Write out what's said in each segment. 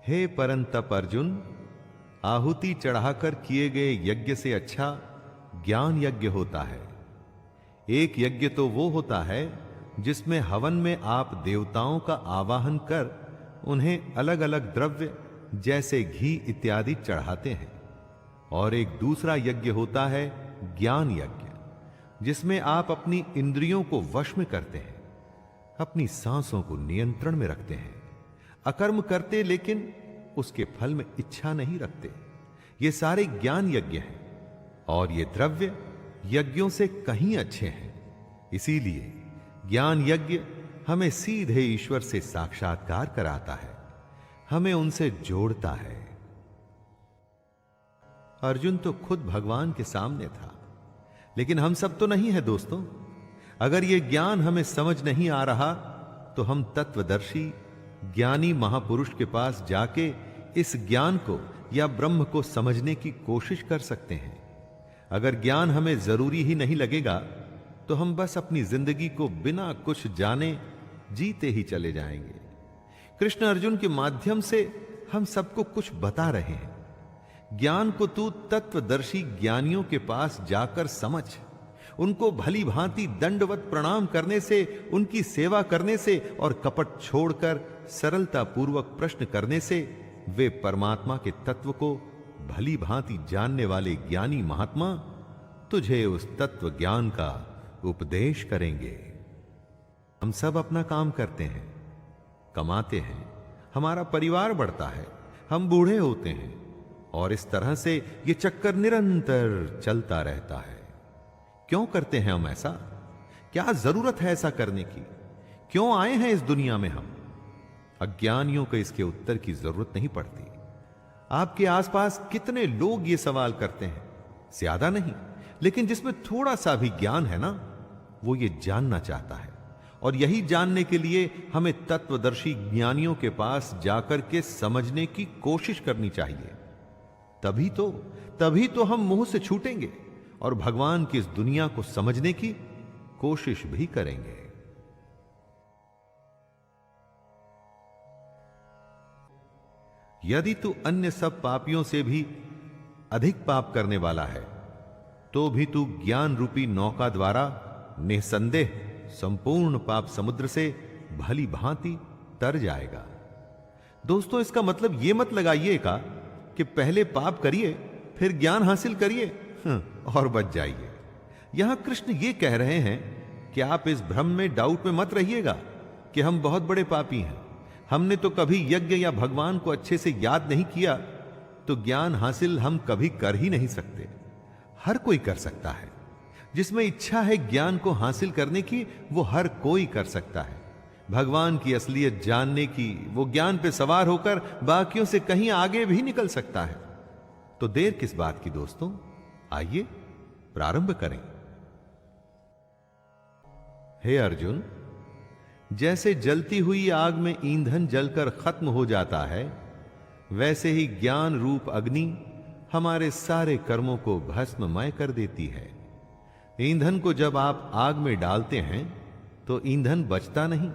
हे परंतप अर्जुन, आहुति चढ़ाकर किए गए यज्ञ से अच्छा ज्ञान यज्ञ होता है। एक यज्ञ तो वो होता है जिसमें हवन में आप देवताओं का आवाहन कर उन्हें अलग अलग द्रव्य जैसे घी इत्यादि चढ़ाते हैं, और एक दूसरा यज्ञ होता है ज्ञान यज्ञ, जिसमें आप अपनी इंद्रियों को वश में करते हैं, अपनी सांसों को नियंत्रण में रखते हैं, अकर्म करते लेकिन उसके फल में इच्छा नहीं रखते। ये सारे ज्ञान यज्ञ हैं, और ये द्रव्य यज्ञों से कहीं अच्छे हैं। इसीलिए ज्ञान यज्ञ हमें सीधे ईश्वर से साक्षात्कार कराता है, हमें उनसे जोड़ता है। अर्जुन तो खुद भगवान के सामने था, लेकिन हम सब तो नहीं है दोस्तों। अगर यह ज्ञान हमें समझ नहीं आ रहा तो हम तत्वदर्शी ज्ञानी महापुरुष के पास जाके इस ज्ञान को या ब्रह्म को समझने की कोशिश कर सकते हैं। अगर ज्ञान हमें जरूरी ही नहीं लगेगा तो हम बस अपनी जिंदगी को बिना कुछ जाने जीते ही चले जाएंगे। कृष्ण अर्जुन के माध्यम से हम सबको कुछ बता रहे हैं। ज्ञान को तू तत्वदर्शी ज्ञानियों के पास जाकर समझ। उनको भली भांति दंडवत प्रणाम करने से, उनकी सेवा करने से और कपट छोड़कर सरलता पूर्वक प्रश्न करने से वे परमात्मा के तत्व को भली भांति जानने वाले ज्ञानी महात्मा तुझे उस तत्व ज्ञान का उपदेश करेंगे। हम सब अपना काम करते हैं, कमाते हैं, हमारा परिवार बढ़ता है, हम बूढ़े होते हैं, और इस तरह से ये चक्कर निरंतर चलता रहता है। क्यों करते हैं हम ऐसा? क्या जरूरत है ऐसा करने की? क्यों आए हैं इस दुनिया में हम? अज्ञानियों को इसके उत्तर की जरूरत नहीं पड़ती। आपके आसपास कितने लोग ये सवाल करते हैं? ज्यादा नहीं, लेकिन जिसमें थोड़ा सा भी ज्ञान है ना, वो ये जानना चाहता है। और यही जानने के लिए हमें तत्वदर्शी ज्ञानियों के पास जाकर के समझने की कोशिश करनी चाहिए। तभी तो हम मुंह से छूटेंगे और भगवान की इस दुनिया को समझने की कोशिश भी करेंगे। यदि तू अन्य सब पापियों से भी अधिक पाप करने वाला है तो भी तू ज्ञान रूपी नौका द्वारा निसंदेह संपूर्ण पाप समुद्र से भली भांति तर जाएगा। दोस्तों, इसका मतलब यह मत लगाइएगा कि पहले पाप करिए फिर ज्ञान हासिल करिए और बच जाइए। यहां कृष्ण ये कह रहे हैं कि आप इस भ्रम में, डाउट में मत रहिएगा कि हम बहुत बड़े पापी हैं, हमने तो कभी यज्ञ या भगवान को अच्छे से याद नहीं किया, तो ज्ञान हासिल हम कभी कर ही नहीं सकते। हर कोई कर सकता है। जिसमें इच्छा है ज्ञान को हासिल करने की, वो हर कोई कर सकता है। भगवान की असलियत जानने की, वो ज्ञान पे सवार होकर बाकियों से कहीं आगे भी निकल सकता है। तो देर किस बात की दोस्तों, आइए प्रारंभ करें। हे अर्जुन, जैसे जलती हुई आग में ईंधन जलकर खत्म हो जाता है, वैसे ही ज्ञान रूप अग्नि हमारे सारे कर्मों को भस्ममय कर देती है। ईंधन को जब आप आग में डालते हैं तो ईंधन बचता नहीं,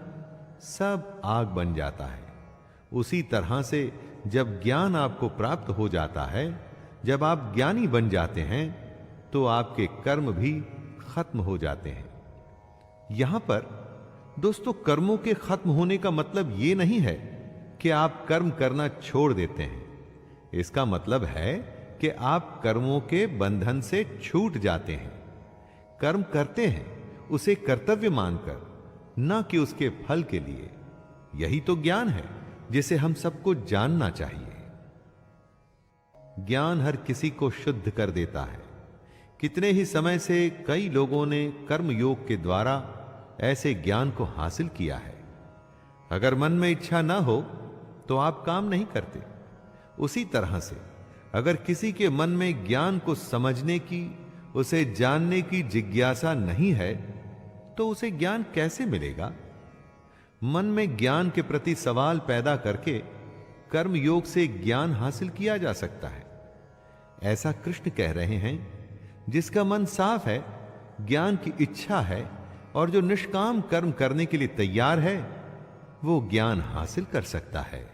सब आग बन जाता है। उसी तरह से जब ज्ञान आपको प्राप्त हो जाता है, जब आप ज्ञानी बन जाते हैं, तो आपके कर्म भी खत्म हो जाते हैं। यहां पर दोस्तों, कर्मों के खत्म होने का मतलब यह नहीं है कि आप कर्म करना छोड़ देते हैं। इसका मतलब है कि आप कर्मों के बंधन से छूट जाते हैं। कर्म करते हैं उसे कर्तव्य मानकर, न कि उसके फल के लिए। यही तो ज्ञान है जिसे हम सबको जानना चाहिए। ज्ञान हर किसी को शुद्ध कर देता है। कितने ही समय से कई लोगों ने कर्म योग के द्वारा ऐसे ज्ञान को हासिल किया है। अगर मन में इच्छा ना हो तो आप काम नहीं करते। उसी तरह से अगर किसी के मन में ज्ञान को समझने की, उसे जानने की जिज्ञासा नहीं है, तो उसे ज्ञान कैसे मिलेगा? मन में ज्ञान के प्रति सवाल पैदा करके कर्म योग से ज्ञान हासिल किया जा सकता है। ऐसा कृष्ण कह रहे हैं। जिसका मन साफ है, ज्ञान की इच्छा है और जो निष्काम कर्म करने के लिए तैयार है, वो ज्ञान हासिल कर सकता है।